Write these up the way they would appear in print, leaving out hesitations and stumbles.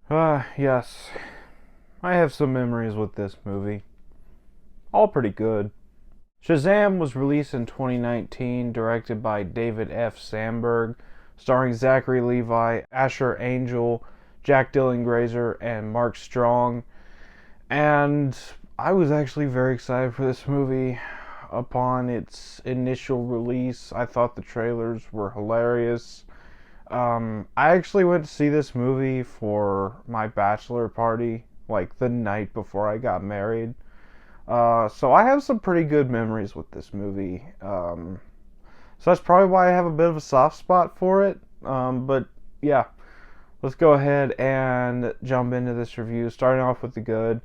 Yes. I have some memories with this movie. All pretty good. Shazam was released in 2019, directed by David F. Sandberg, starring Zachary Levi, Asher Angel, Jack Dylan Grazer, and Mark Strong. And I was actually very excited for this movie upon its initial release. I thought the trailers were hilarious. I actually went to see this movie for my bachelor party, like the night before I got married. So I have some pretty good memories with this movie. So that's probably why I have a bit of a soft spot for it. But yeah, let's go ahead and jump into this review, starting off with the good.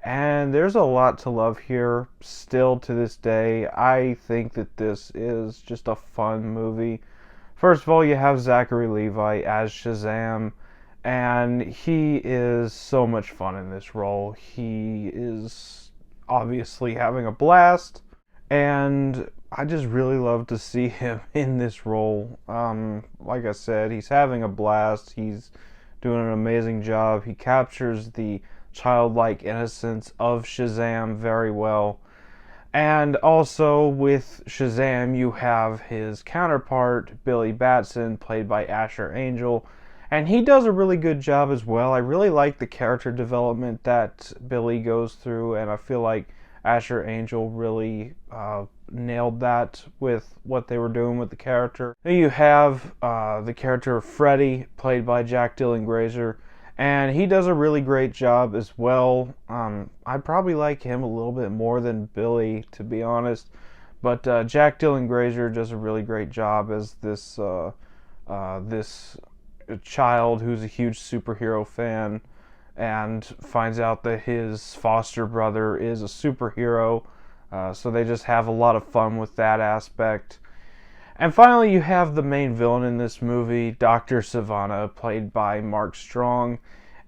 And there's a lot to love here still to this day. I think that this is just a fun movie. First of all, you have Zachary Levi as Shazam, and he is so much fun in this role. He is obviously having a blast, and I just really love to see him in this role. Like I said, he's having a blast. He's doing an amazing job. He captures the childlike innocence of Shazam very well. And also with Shazam, you have his counterpart, Billy Batson, played by Asher Angel. And he does a really good job as well. I really like the character development that Billy goes through, and I feel like Asher Angel really nailed that with what they were doing with the character. Then you have the character of Freddy, played by Jack Dylan Grazer, and he does a really great job as well. I probably like him a little bit more than Billy, to be honest, but Jack Dylan Grazer does a really great job as this child who's a huge superhero fan and finds out that his foster brother is a superhero. So they just have a lot of fun with that aspect. And finally, you have the main villain in this movie, Dr. Savannah, played by Mark Strong.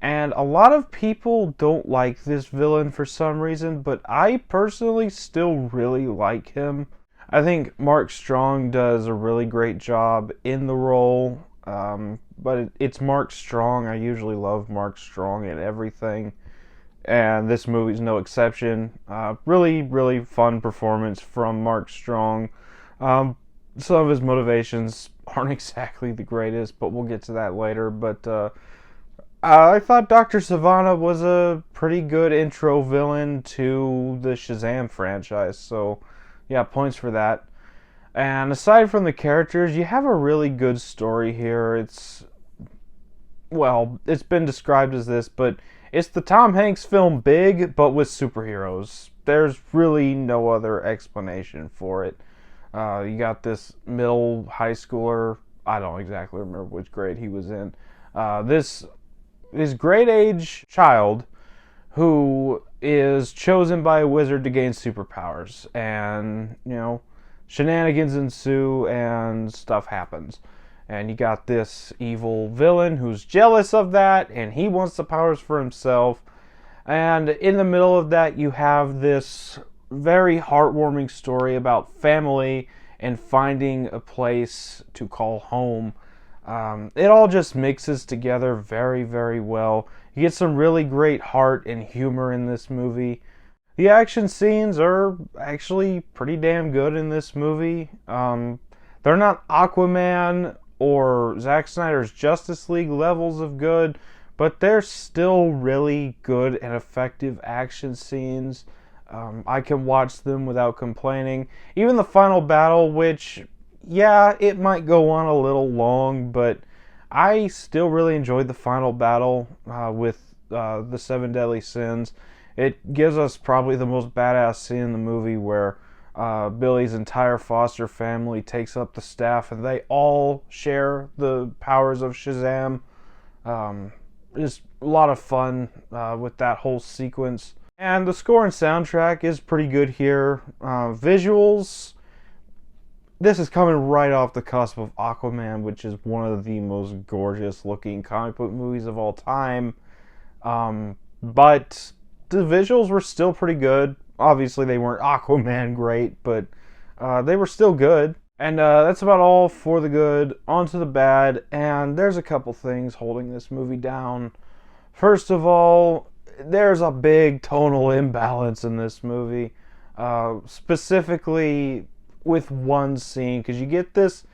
And a lot of people don't like this villain for some reason, but I personally still really like him. I think Mark Strong does a really great job in the role, but it's Mark Strong. I usually love Mark Strong in everything, and this movie's no exception. Really, really fun performance from Mark Strong. Some of his motivations aren't exactly the greatest, but we'll get to that later. But I thought Dr. Savannah was a pretty good intro villain to the Shazam franchise, so yeah, points for that. And aside from the characters, you have a really good story here. It's been described as this, but it's the Tom Hanks film Big, but with superheroes. There's really no other explanation for it. You got this middle high schooler. I don't exactly remember which grade he was in. This grade age child who is chosen by a wizard to gain superpowers, and shenanigans ensue and stuff happens. And you got this evil villain who's jealous of that, and he wants the powers for himself. And in the middle of that, you have this very heartwarming story about family and finding a place to call home. It all just mixes together very, very well. You get some really great heart and humor in this movie. The action scenes are actually pretty damn good in this movie. They're not Aquaman or Zack Snyder's Justice League levels of good, but they're still really good and effective action scenes. I can watch them without complaining. Even the final battle, which, yeah, it might go on a little long, but I still really enjoyed the final battle with the Seven Deadly Sins. It gives us probably the most badass scene in the movie where Billy's entire foster family takes up the staff and they all share the powers of Shazam. Just a lot of fun with that whole sequence. And the score and soundtrack is pretty good here. Visuals, this is coming right off the cusp of Aquaman, which is one of the most gorgeous looking comic book movies of all time. But the visuals were still pretty good. Obviously, they weren't Aquaman great, but they were still good. And that's about all for the good. On to the bad, and there's a couple things holding this movie down. First of all, there's a big tonal imbalance in this movie, specifically with one scene, because you get this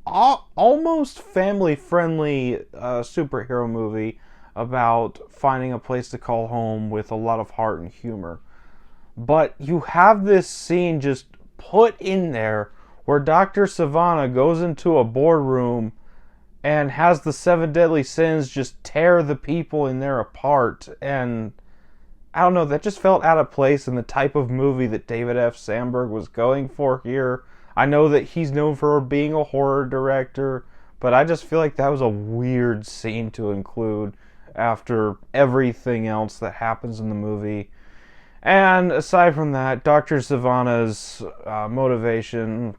almost family-friendly superhero movie about finding a place to call home with a lot of heart and humor. But you have this scene just put in there where Dr. Savannah goes into a boardroom and has the seven deadly sins just tear the people in there apart. And I don't know, that just felt out of place in the type of movie that David F. Sandberg was going for here. I know that he's known for being a horror director, but I just feel like that was a weird scene to include after everything else that happens in the movie. And aside from that, Dr. Savannah's motivation,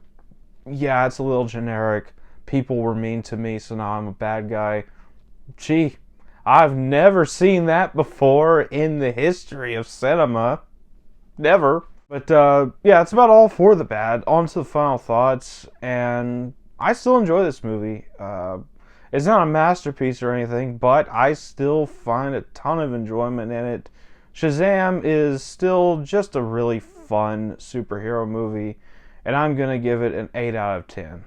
yeah, it's a little generic. People were mean to me, so now I'm a bad guy. Gee, I've never seen that before in the history of cinema. Never. But yeah, it's about all for the bad. On to the final thoughts, and I still enjoy this movie. It's not a masterpiece or anything, but I still find a ton of enjoyment in it. Shazam is still just a really fun superhero movie, and I'm going to give it an 8 out of 10.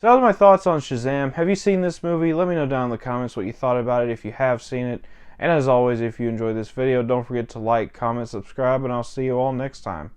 So those are my thoughts on Shazam. Have you seen this movie? Let me know down in the comments what you thought about it if you have seen it. And as always, if you enjoyed this video, don't forget to like, comment, subscribe, and I'll see you all next time.